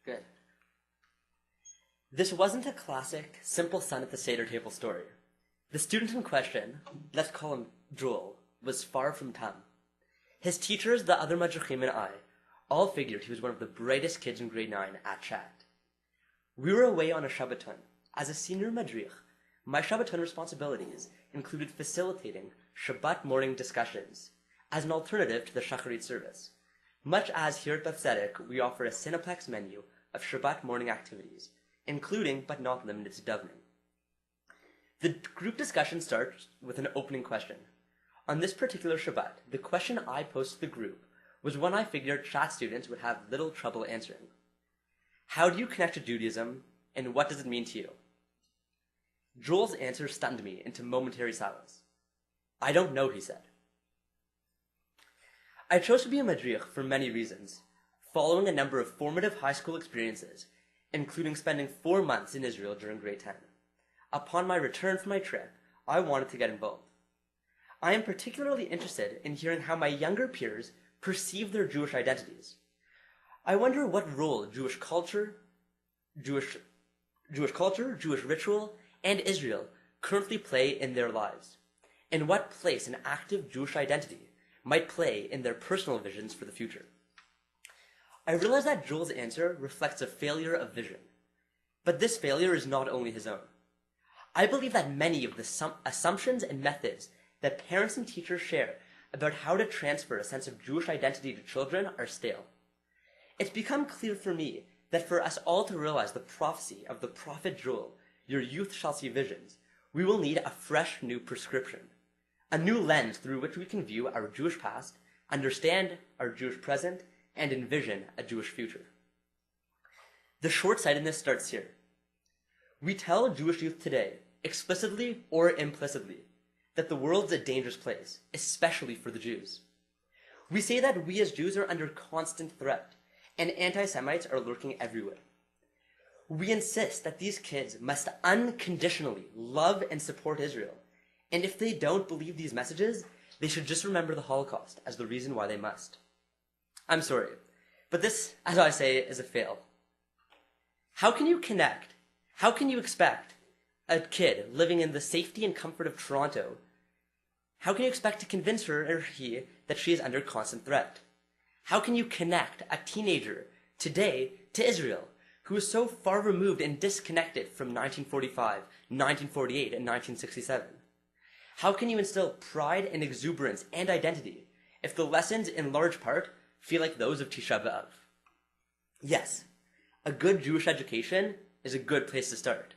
Good. This wasn't a classic, simple son at the Seder table story. The student in question, let's call him Joel, was far from Tam. His teachers, the other Madrachim, and I all figured he was one of the brightest kids in grade 9 at Chat. We were away on a Shabbaton. As a senior Madrich, my Shabbaton responsibilities included facilitating Shabbat morning discussions as an alternative to the Shacharit service. Much as here at Beth Tzedec, we offer a Cineplex menu of Shabbat morning activities, including but not limited to davening. The group discussion starts with an opening question. On this particular Shabbat, the question I posed to the group was one I figured Chat students would have little trouble answering. How do you connect to Judaism, and what does it mean to you? Joel's answer stunned me into momentary silence. I don't know, he said. I chose to be a Madrich for many reasons, following a number of formative high school experiences, including spending 4 months in Israel during grade 10. Upon my return from my trip, I wanted to get involved. I am particularly interested in hearing how my younger peers perceive their Jewish identities. I wonder what role Jewish culture, Jewish ritual, and Israel currently play in their lives, and what place an active Jewish identity might play in their personal visions for the future. I realize that Joel's answer reflects a failure of vision, but this failure is not only his own. I believe that many of the assumptions and methods that parents and teachers share about how to transfer a sense of Jewish identity to children are stale. It's become clear for me that for us all to realize the prophecy of the prophet Joel, your youth shall see visions, we will need a fresh new prescription, a new lens through which we can view our Jewish past, understand our Jewish present, and envision a Jewish future. The short-sightedness starts here. We tell Jewish youth today, explicitly or implicitly, that the world's a dangerous place, especially for the Jews. We say that we as Jews are under constant threat, and anti-Semites are lurking everywhere. We insist that these kids must unconditionally love and support Israel, and if they don't believe these messages, they should just remember the Holocaust as the reason why they must. I'm sorry, but this, as I say, is a fail. How can you connect? How can you expect a kid living in the safety and comfort of Toronto, how can you expect to convince her or he that she is under constant threat? How can you connect a teenager today to Israel, who is so far removed and disconnected from 1945, 1948, and 1967? How can you instill pride and exuberance and identity if the lessons, in large part, feel like those of Tisha B'Av? Yes, a good Jewish education is a good place to start.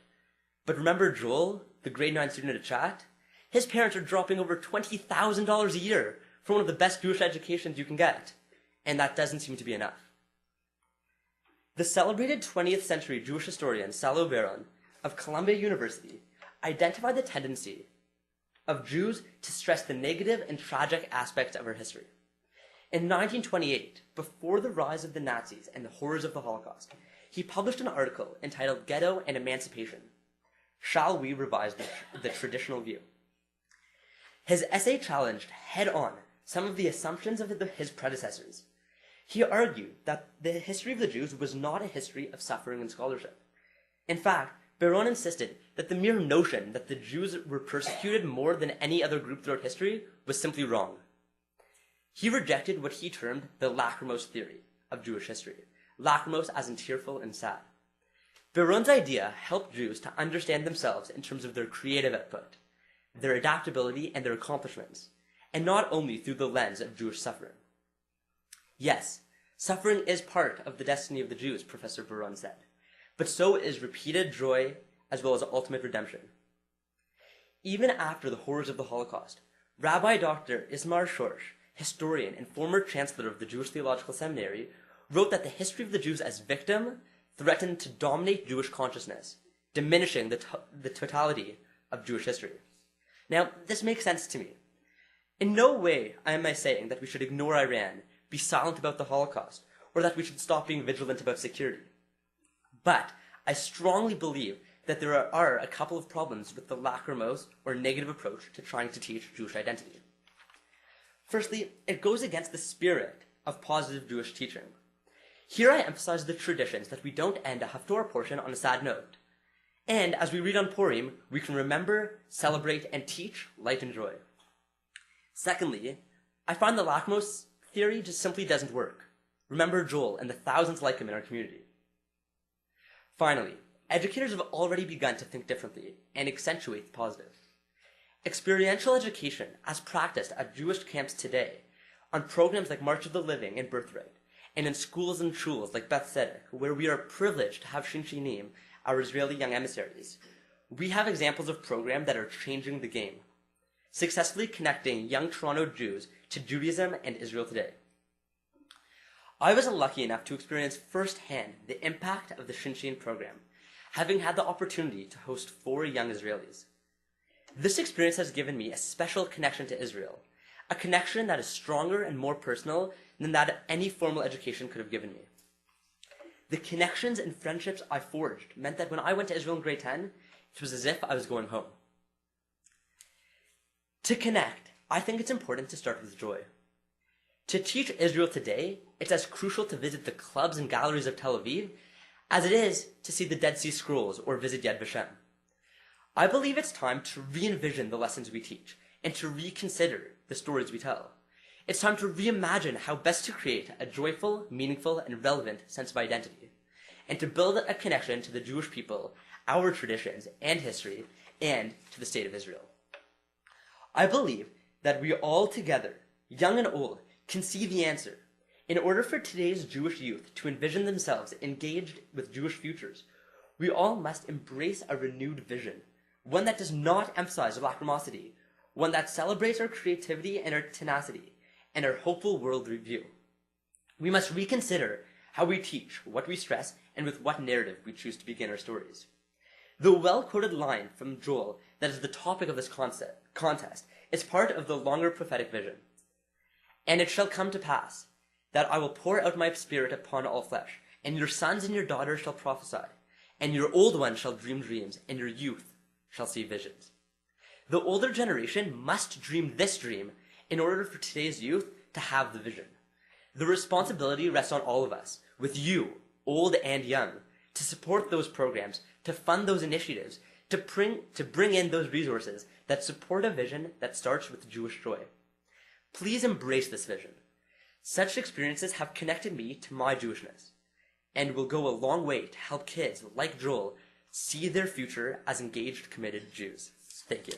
But remember Joel, the grade 9 student at Chat? His parents are dropping over $20,000 a year for one of the best Jewish educations you can get. And that doesn't seem to be enough. The celebrated 20th century Jewish historian Salo Baron of Columbia University identified the tendency of Jews to stress the negative and tragic aspects of our history. In 1928, before the rise of the Nazis and the horrors of the Holocaust, he published an article entitled Ghetto and Emancipation. Shall we revise the traditional view? His essay challenged head-on some of the assumptions of his predecessors. He argued that the history of the Jews was not a history of suffering and scholarship. In fact, Baron insisted that the mere notion that the Jews were persecuted more than any other group throughout history was simply wrong. He rejected what he termed the lachrymose theory of Jewish history, lachrymose as in tearful and sad. Baron's idea helped Jews to understand themselves in terms of their creative output, their adaptability, and their accomplishments, and not only through the lens of Jewish suffering. Yes, suffering is part of the destiny of the Jews, Professor Baron said, but so is repeated joy as well as ultimate redemption. Even after the horrors of the Holocaust, Rabbi Dr. Ismar Shorsh, historian and former chancellor of the Jewish Theological Seminary, wrote that the history of the Jews as victim threatened to dominate Jewish consciousness, diminishing the totality of Jewish history. Now, this makes sense to me. In no way am I saying that we should ignore Iran, be silent about the Holocaust, or that we should stop being vigilant about security. But I strongly believe that there are a couple of problems with the lachrymose or negative approach to trying to teach Jewish identity. Firstly, it goes against the spirit of positive Jewish teaching. Here I emphasize the traditions that we don't end a Haftorah portion on a sad note. And as we read on Purim, we can remember, celebrate, and teach light and joy. Secondly, I find the Lachmos theory just simply doesn't work. Remember Joel and the thousands like him in our community. Finally, educators have already begun to think differently and accentuate the positive. Experiential education, as practiced at Jewish camps today, on programs like March of the Living and Birthright, and in schools and shuls like Beth Tzedec, where we are privileged to have Shinshinim, our Israeli young emissaries, we have examples of programs that are changing the game, successfully connecting young Toronto Jews to Judaism and Israel today. I was lucky enough to experience firsthand the impact of the Shinshin program, having had the opportunity to host 4 young Israelis. This experience has given me a special connection to Israel, a connection that is stronger and more personal than that any formal education could have given me. The connections and friendships I forged meant that when I went to Israel in grade 10, it was as if I was going home. To connect, I think it's important to start with joy. To teach Israel today, it's as crucial to visit the clubs and galleries of Tel Aviv as it is to see the Dead Sea Scrolls or visit Yad Vashem. I believe it's time to re-envision the lessons we teach and to reconsider the stories we tell. It's time to reimagine how best to create a joyful, meaningful, and relevant sense of identity, and to build a connection to the Jewish people, our traditions and history, and to the state of Israel. I believe that we all together, young and old, can see the answer. In order for today's Jewish youth to envision themselves engaged with Jewish futures, we all must embrace a renewed vision, one that does not emphasize lachrymosity, one that celebrates our creativity and our tenacity, and our hopeful world review. We must reconsider how we teach, what we stress, and with what narrative we choose to begin our stories. The well-quoted line from Joel that is the topic of this contest is part of the longer prophetic vision. And it shall come to pass that I will pour out my spirit upon all flesh, and your sons and your daughters shall prophesy, and your old ones shall dream dreams, and your youth shall see visions. The older generation must dream this dream in order for today's youth to have the vision. The responsibility rests on all of us, with you, old and young, to support those programs, to fund those initiatives, to bring in those resources that support a vision that starts with Jewish joy. Please embrace this vision. Such experiences have connected me to my Jewishness, and will go a long way to help kids like Joel see their future as engaged, committed Jews. Thank you.